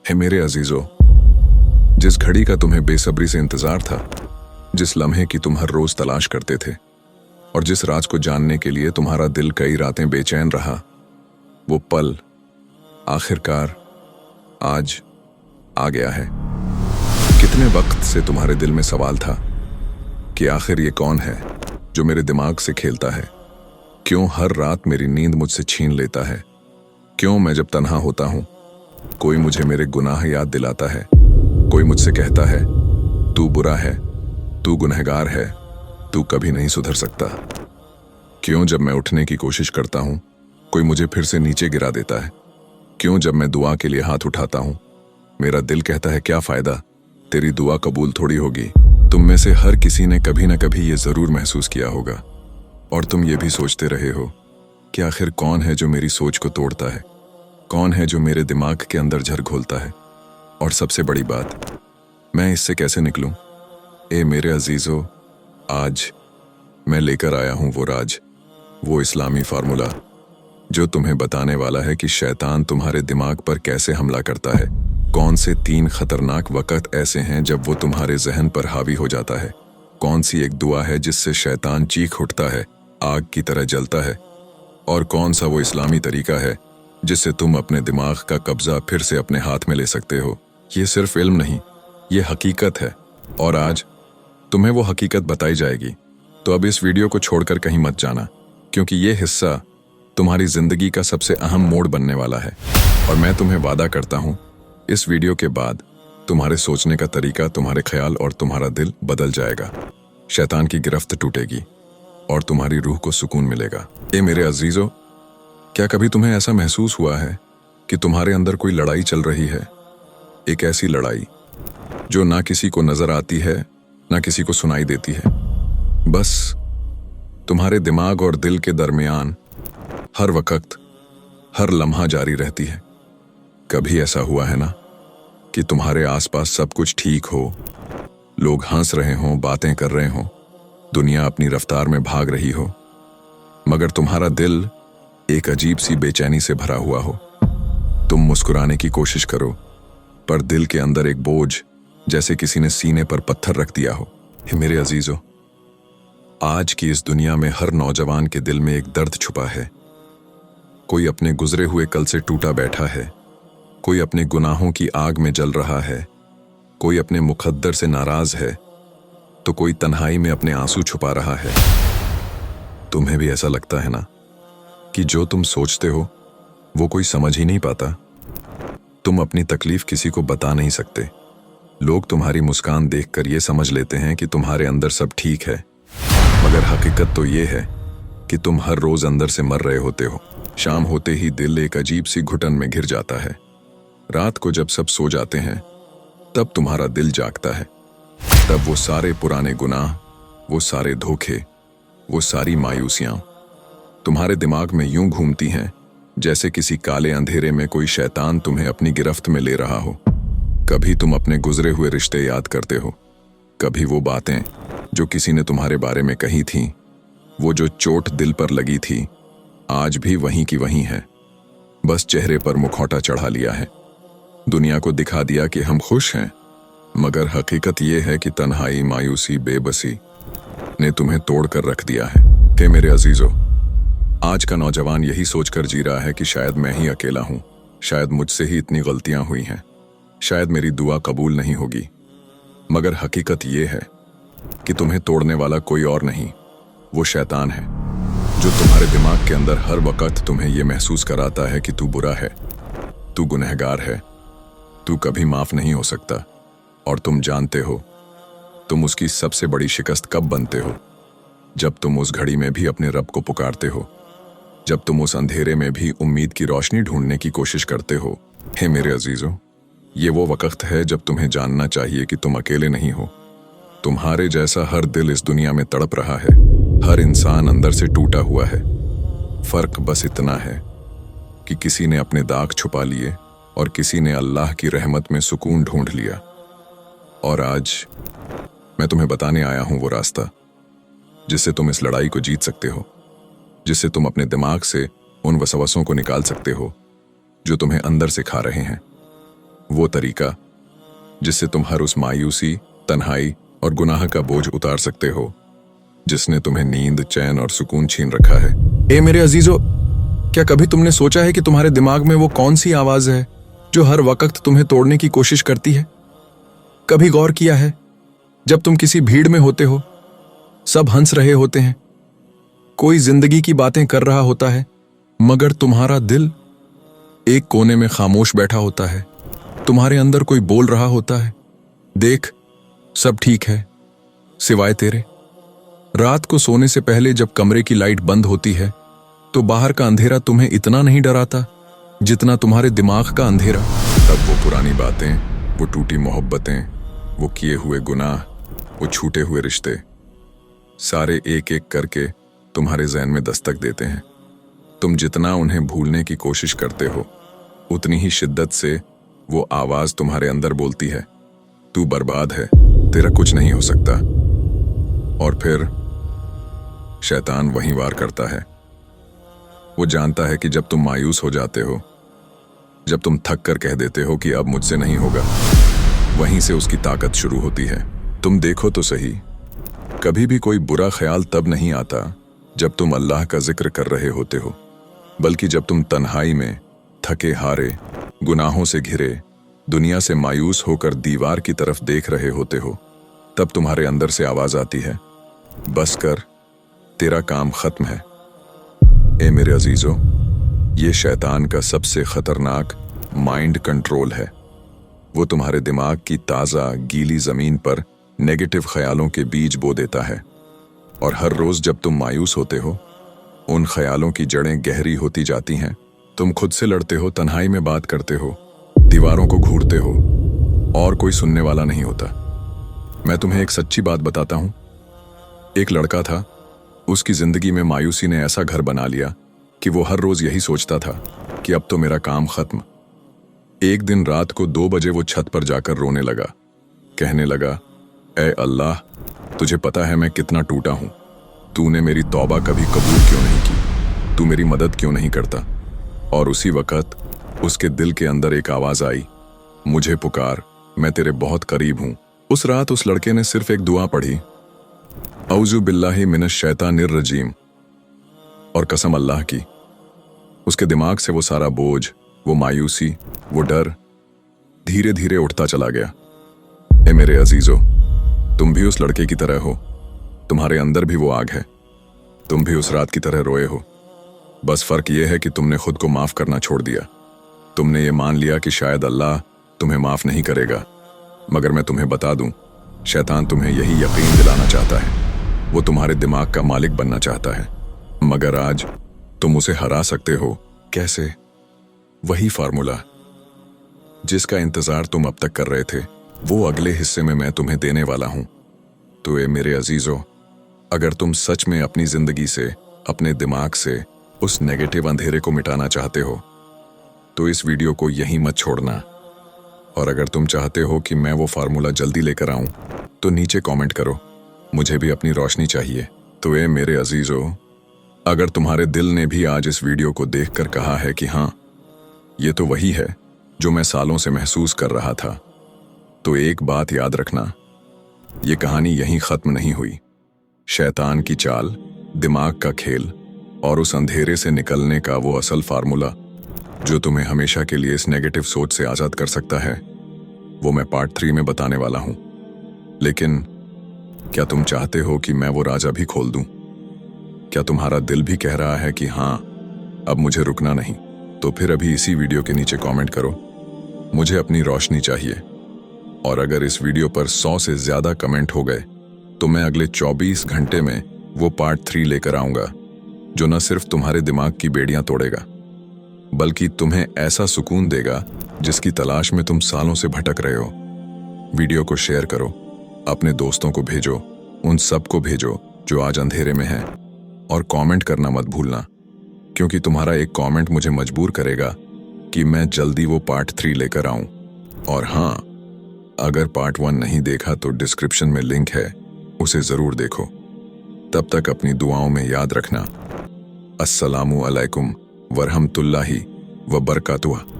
है मेरे अजीजों, जिस घड़ी का तुम्हें बेसब्री से इंतजार था, जिस लम्हे की तुम हर रोज तलाश करते थे और जिस राज को जानने के लिए तुम्हारा दिल कई रातें बेचैन रहा, वो पल आखिरकार आज आ गया है। कितने वक्त से तुम्हारे दिल में सवाल था कि आखिर ये कौन है जो मेरे दिमाग से खेलता है? क्यों हर रात मेरी नींद मुझसे छीन लेता है? क्यों मैं जब तन्हा होता हूं कोई मुझे मेरे गुनाह याद दिलाता है? कोई मुझसे कहता है तू बुरा है, तू गुनहगार है, तू कभी नहीं सुधर सकता। क्यों जब मैं उठने की कोशिश करता हूं कोई मुझे फिर से नीचे गिरा देता है? क्यों जब मैं दुआ के लिए हाथ उठाता हूं मेरा दिल कहता है क्या फायदा, तेरी दुआ कबूल थोड़ी होगी। तुम में से हर किसी ने कभी ना कभी ये जरूर महसूस किया होगा और तुम ये भी सोचते रहे हो कि आखिर कौन है जो मेरी सोच को तोड़ता है, कौन है जो मेरे दिमाग के अंदर झर घोलता है। और सबसे बड़ी बात, मैं इससे कैसे निकलूं? ए मेरे अजीजों, आज मैं लेकर आया हूं वो राज, वो इस्लामी फार्मूला जो तुम्हें बताने वाला है कि शैतान तुम्हारे दिमाग पर कैसे हमला करता है। कौन से 3 खतरनाक वक़्त ऐसे हैं जब वो तुम्हारे जहन पर हावी हो जाता है? कौन सी एक दुआ है जिससे शैतान चीख उठता है, आग की तरह जलता है? और कौन सा वो इस्लामी तरीका है जिससे तुम अपने दिमाग का कब्जा फिर से अपने हाथ में ले सकते हो? ये सिर्फ इल्म नहीं, ये हकीकत है और आज तुम्हें वो हकीकत बताई जाएगी। तो अब इस वीडियो को छोड़कर कहीं मत जाना, क्योंकि ये हिस्सा तुम्हारी जिंदगी का सबसे अहम मोड़ बनने वाला है। और मैं तुम्हें वादा करता हूं इस वीडियो के बाद तुम्हारे सोचने का तरीका, तुम्हारे ख्याल और तुम्हारा दिल बदल जाएगा। शैतान की गिरफ्त टूटेगी और तुम्हारी रूह को सुकून मिलेगा। ए मेरे अजीजों, क्या कभी तुम्हें ऐसा महसूस हुआ है कि तुम्हारे अंदर कोई लड़ाई चल रही है? एक ऐसी लड़ाई जो ना किसी को नजर आती है, ना किसी को सुनाई देती है, बस तुम्हारे दिमाग और दिल के दरमियान हर वक्त, हर लम्हा जारी रहती है। कभी ऐसा हुआ है ना कि तुम्हारे आसपास सब कुछ ठीक हो, लोग हंस रहे हों, बातें कर रहे हों, दुनिया अपनी रफ्तार में भाग रही हो, मगर तुम्हारा दिल एक अजीब सी बेचैनी से भरा हुआ हो। तुम मुस्कुराने की कोशिश करो पर दिल के अंदर एक बोझ, जैसे किसी ने सीने पर पत्थर रख दिया हो। हे मेरे अजीजों, आज की इस दुनिया में हर नौजवान के दिल में एक दर्द छुपा है। कोई अपने गुजरे हुए कल से टूटा बैठा है, कोई अपने गुनाहों की आग में जल रहा है, कोई अपने मुकद्दर से नाराज है, तो कोई तन्हाई में अपने आंसू छुपा रहा है। तुम्हें भी ऐसा लगता है ना कि जो तुम सोचते हो वो कोई समझ ही नहीं पाता? तुम अपनी तकलीफ किसी को बता नहीं सकते। लोग तुम्हारी मुस्कान देखकर ये समझ लेते हैं कि तुम्हारे अंदर सब ठीक है, मगर हकीकत तो ये है कि तुम हर रोज अंदर से मर रहे होते हो। शाम होते ही दिल एक अजीब सी घुटन में घिर जाता है। रात को जब सब सो जाते हैं तब तुम्हारा दिल जागता है। तब वो सारे पुराने गुनाह, वो सारे धोखे, वो सारी मायूसियां तुम्हारे दिमाग में यूं घूमती हैं जैसे किसी काले अंधेरे में कोई शैतान तुम्हें अपनी गिरफ्त में ले रहा हो। कभी तुम अपने गुजरे हुए रिश्ते याद करते हो, कभी वो बातें जो किसी ने तुम्हारे बारे में कही थीं, वो जो चोट दिल पर लगी थी, आज भी वहीं की वहीं है, बस चेहरे पर मुखौटा चढ़ा लिया है। दुनिया को दिखा दिया कि हम खुश हैं, मगर हकीकत ये है कि तन्हाई, मायूसी, बेबसी ने तुम्हें तोड़ कर रख दिया है। हे मेरे अजीजों, आज का नौजवान यही सोचकर जी रहा है कि शायद मैं ही अकेला हूं, शायद मुझसे ही इतनी गलतियां हुई हैं, शायद मेरी दुआ कबूल नहीं होगी। मगर हकीकत ये है कि तुम्हें तोड़ने वाला कोई और नहीं, वो शैतान है जो तुम्हारे दिमाग के अंदर हर वक्त तुम्हें ये महसूस कराता है कि तू बुरा है, तू गुनहगार है, तू कभी माफ नहीं हो सकता। और तुम जानते हो तुम उसकी सबसे बड़ी शिकस्त कब बनते हो? जब तुम उस घड़ी में भी अपने रब को पुकारते हो, जब तुम उस अंधेरे में भी उम्मीद की रोशनी ढूंढने की कोशिश करते हो। हे मेरे अजीजों, ये वो वक्त है जब तुम्हें जानना चाहिए कि तुम अकेले नहीं हो। तुम्हारे जैसा हर दिल इस दुनिया में तड़प रहा है, हर इंसान अंदर से टूटा हुआ है। फर्क बस इतना है कि किसी ने अपने दाग छुपा लिए और किसी ने अल्लाह की रहमत में सुकून ढूंढ लिया। और आज मैं तुम्हें बताने आया हूं वो रास्ता जिससे तुम इस लड़ाई को जीत सकते हो, जिससे तुम अपने दिमाग से उन वसवसों को निकाल सकते हो जो तुम्हें अंदर से खा रहे हैं। वो तरीका जिससे तुम हर उस मायूसी, तन्हाई और गुनाह का बोझ उतार सकते हो जिसने तुम्हें नींद, चैन और सुकून छीन रखा है। ए मेरे अजीजों, क्या कभी तुमने सोचा है कि तुम्हारे दिमाग में वो कौन सी आवाज है जो हर वक्त तुम्हें तोड़ने की कोशिश करती है? कभी गौर किया है, जब तुम किसी भीड़ में होते हो, सब हंस रहे होते हैं, कोई जिंदगी की बातें कर रहा होता है, मगर तुम्हारा दिल एक कोने में खामोश बैठा होता है। तुम्हारे अंदर कोई बोल रहा होता है, देख सब ठीक है सिवाय तेरे। रात को सोने से पहले जब कमरे की लाइट बंद होती है तो बाहर का अंधेरा तुम्हें इतना नहीं डराता जितना तुम्हारे दिमाग का अंधेरा। तब वो पुरानी बातें, वो टूटी मोहब्बतें, वो किए हुए गुनाह, वो छूटे हुए रिश्ते, सारे एक एक करके तुम्हारे ज़हन में दस्तक देते हैं। तुम जितना उन्हें भूलने की कोशिश करते हो, उतनी ही शिद्दत से वो आवाज तुम्हारे अंदर बोलती है, तू बर्बाद है, तेरा कुछ नहीं हो सकता। और फिर शैतान वहीं वार करता है। वो जानता है कि जब तुम मायूस हो जाते हो, जब तुम थक कर कह देते हो कि अब मुझसे नहीं होगा, वहीं से उसकी ताकत शुरू होती है। तुम देखो तो सही, कभी भी कोई बुरा ख्याल तब नहीं आता जब तुम अल्लाह का जिक्र कर रहे होते हो, बल्कि जब तुम तन्हाई में थके हारे, गुनाहों से घिरे, दुनिया से मायूस होकर दीवार की तरफ देख रहे होते हो, तब तुम्हारे अंदर से आवाज आती है, बस कर, तेरा काम खत्म है। ए मेरे अजीजों, ये शैतान का सबसे खतरनाक माइंड कंट्रोल है। वो तुम्हारे दिमाग की ताज़ा गीली ज़मीन पर नेगेटिव ख्यालों के बीज बो देता है, और हर रोज़ जब तुम मायूस होते हो, उन ख्यालों की जड़ें गहरी होती जाती हैं। तुम खुद से लड़ते हो, तन्हाई में बात करते हो, दीवारों को घूरते हो, और कोई सुनने वाला नहीं होता। मैं तुम्हें एक सच्ची बात बताता हूँ। एक लड़का था, उसकी ज़िंदगी में मायूसी ने ऐसा घर बना लिया कि वो हर रोज़ यही सोचता था कि अब तो मेरा काम ख़त्म। एक दिन रात को 2 बजे वो छत पर जाकर रोने लगा, कहने लगा, ऐ अल्लाह, तुझे पता है मैं कितना टूटा हूँ, तूने मेरी तौबा कभी कबूल क्यों नहीं की, तू मेरी मदद क्यों नहीं करता। और उसी वक़्त उसके दिल के अंदर एक आवाज़ आई, मुझे पुकार, मैं तेरे बहुत करीब हूँ। उस रात उस लड़के ने सिर्फ एक दुआ पढ़ी, औज़ु बिल्लाहि मिनश शैतानिर रजीम, और कसम अल्लाह की, उसके दिमाग से वो सारा बोझ, वो मायूसी, वो डर धीरे धीरे उठता चला गया। ए मेरे अजीजों, तुम भी उस लड़के की तरह हो, तुम्हारे अंदर भी वो आग है, तुम भी उस रात की तरह रोए हो। बस फर्क ये है कि तुमने खुद को माफ करना छोड़ दिया। तुमने ये मान लिया कि शायद अल्लाह तुम्हें माफ नहीं करेगा, मगर मैं तुम्हें बता दूं, शैतान तुम्हें यही यकीन दिलाना चाहता है। वो तुम्हारे दिमाग का मालिक बनना चाहता है, मगर आज तुम उसे हरा सकते हो। कैसे? वही फार्मूला जिसका इंतजार तुम अब तक कर रहे थे, वो अगले हिस्से में मैं तुम्हें देने वाला हूं। तो ए मेरे अजीजों, अगर तुम सच में अपनी जिंदगी से, अपने दिमाग से उस नेगेटिव अंधेरे को मिटाना चाहते हो, तो इस वीडियो को यहीं मत छोड़ना। और अगर तुम चाहते हो कि मैं वो फार्मूला जल्दी लेकर आऊं, तो नीचे कमेंट करो, मुझे भी अपनी रोशनी चाहिए। तो ए मेरे अजीजों, अगर तुम्हारे दिल ने भी आज इस वीडियो को देखकर कहा है कि हाँ, ये तो वही है जो मैं सालों से महसूस कर रहा था, तो एक बात याद रखना, ये कहानी यहीं खत्म नहीं हुई। शैतान की चाल, दिमाग का खेल और उस अंधेरे से निकलने का वो असल फार्मूला जो तुम्हें हमेशा के लिए इस नेगेटिव सोच से आज़ाद कर सकता है, वो मैं पार्ट 3 में बताने वाला हूं। लेकिन क्या तुम चाहते हो कि मैं वो राज अभी खोल दूं? क्या तुम्हारा दिल भी कह रहा है कि हाँ, अब मुझे रुकना नहीं? तो फिर अभी इसी वीडियो के नीचे कमेंट करो, मुझे अपनी रोशनी चाहिए। और अगर इस वीडियो पर 100 से ज़्यादा कमेंट हो गए, तो मैं अगले 24 घंटे में वो पार्ट 3 लेकर आऊँगा, जो न सिर्फ तुम्हारे दिमाग की बेड़ियाँ तोड़ेगा, बल्कि तुम्हें ऐसा सुकून देगा जिसकी तलाश में तुम सालों से भटक रहे हो। वीडियो को शेयर करो, अपने दोस्तों को भेजो, उन सबको भेजो जो आज अंधेरे में हैं, और कमेंट करना मत भूलना, क्योंकि तुम्हारा एक कमेंट मुझे मजबूर करेगा कि मैं जल्दी वो पार्ट 3 लेकर आऊं। और हाँ, अगर पार्ट 1 नहीं देखा तो डिस्क्रिप्शन में लिंक है, उसे ज़रूर देखो। तब तक अपनी दुआओं में याद रखना, अस्सलामु अलैकुम वरहमतुल्लाहि व बरकातुहू।